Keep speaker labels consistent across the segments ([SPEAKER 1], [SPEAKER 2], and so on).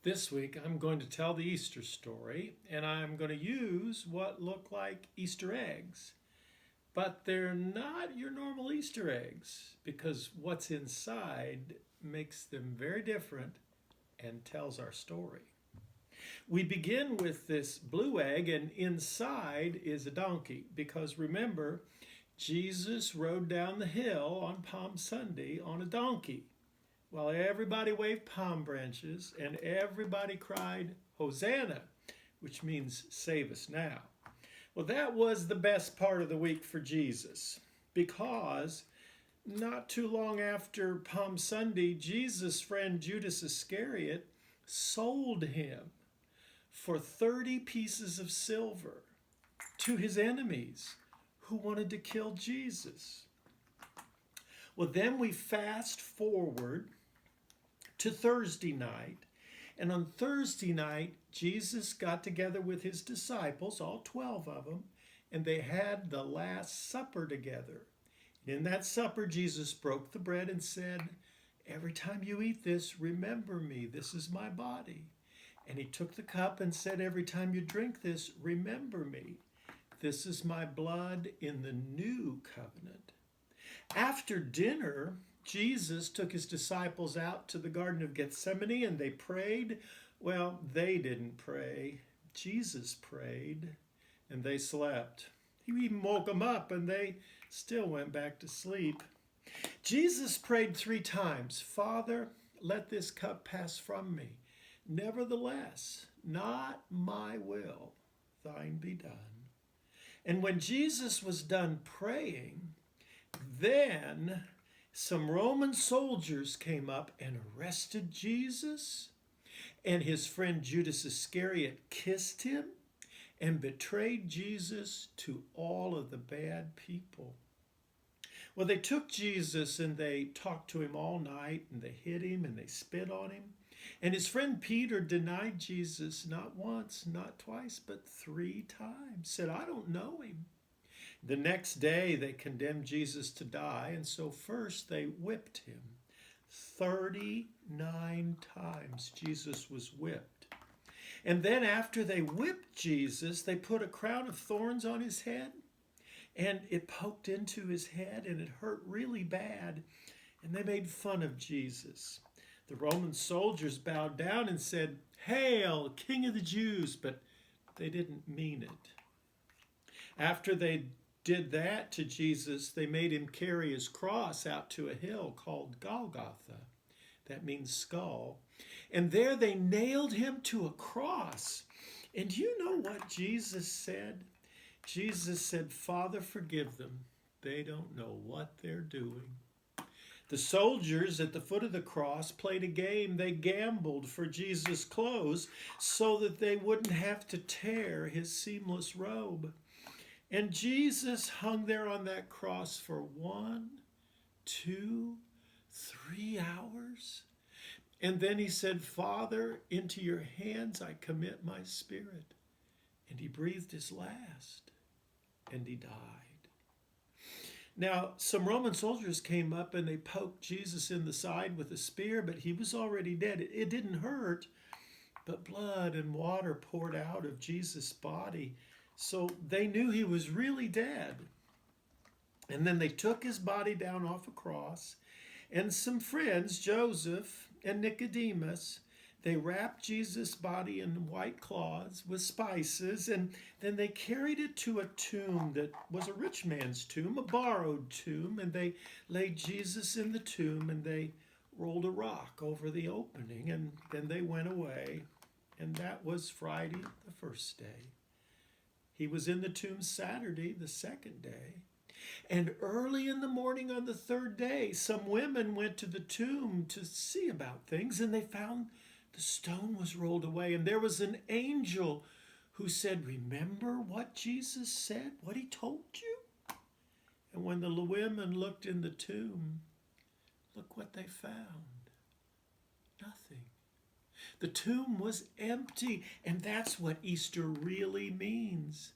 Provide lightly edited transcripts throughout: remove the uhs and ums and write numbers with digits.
[SPEAKER 1] This week I'm going to tell the Easter story, and I'm going to use what look like Easter eggs. But they're not your normal Easter eggs because what's inside makes them very different and tells our story. We begin with this blue egg, and inside is a donkey because remember, Jesus rode down the hill on Palm Sunday on a donkey. While everybody waved palm branches and everybody cried, Hosanna, which means save us now. Well, that was the best part of the week for Jesus because not too long after Palm Sunday, Jesus' friend Judas Iscariot sold him for 30 pieces of silver to his enemies who wanted to kill Jesus. Well, then we fast forward to Thursday night. And on Thursday night, Jesus got together with his disciples, all 12 of them, and they had the Last Supper together. In that supper, Jesus broke the bread and said, "Every time you eat this, remember me. This is my body." And he took the cup and said, "Every time you drink this, remember me. This is my blood in the new covenant." After dinner, Jesus took his disciples out to the Garden of Gethsemane and they prayed. Well, they didn't pray. Jesus prayed and they slept. He even woke them up and they still went back to sleep. Jesus prayed 3 times, "Father, let this cup pass from me. Nevertheless, not my will, thine be done." And when Jesus was done praying, then some Roman soldiers came up and arrested Jesus, and his friend Judas Iscariot kissed him and betrayed Jesus to all of the bad people. Well, they took Jesus and they talked to him all night, and they hit him and they spit on him. And his friend Peter denied Jesus not once, not twice, but 3 times, said, "I don't know him." The next day, they condemned Jesus to die, and so first they whipped him. 39 times Jesus was whipped. And then after they whipped Jesus, they put a crown of thorns on his head, and it poked into his head, and it hurt really bad, and they made fun of Jesus. The Roman soldiers bowed down and said, "Hail, King of the Jews," but they didn't mean it. After they did that to Jesus, they made him carry his cross out to a hill called Golgotha. That means skull. And there they nailed him to a cross. And you know what Jesus said? Jesus said, "Father, forgive them. They don't know what they're doing." The soldiers at the foot of the cross played a game. They gambled for Jesus' clothes so that they wouldn't have to tear his seamless robe. And Jesus hung there on that cross for 1, 2, 3 hours. And then he said, "Father, into your hands I commit my spirit." And he breathed his last, and he died. Now, some Roman soldiers came up and they poked Jesus in the side with a spear, but he was already dead. It didn't hurt, but blood and water poured out of Jesus' body. So they knew he was really dead. And then they took his body down off a cross, and some friends, Joseph and Nicodemus, they wrapped Jesus' body in white cloths with spices, and then they carried it to a tomb that was a rich man's tomb, a borrowed tomb, and they laid Jesus in the tomb, and they rolled a rock over the opening, and then they went away. And that was Friday, the first day. He was in the tomb Saturday, the second day. And early in the morning on the third day, some women went to the tomb to see about things, and they found the stone was rolled away. And there was an angel who said, "Remember what Jesus said, what he told you?" And when the women looked in the tomb, look what they found. Nothing. The tomb was empty, and that's what Easter really means.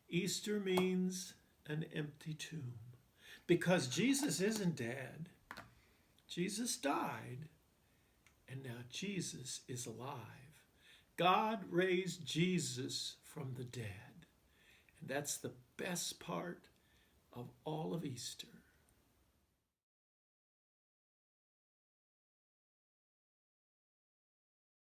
[SPEAKER 1] Easter means an empty tomb, because Jesus isn't dead. Jesus died, and now Jesus is alive. God raised Jesus from the dead. And that's the best part of all of Easter.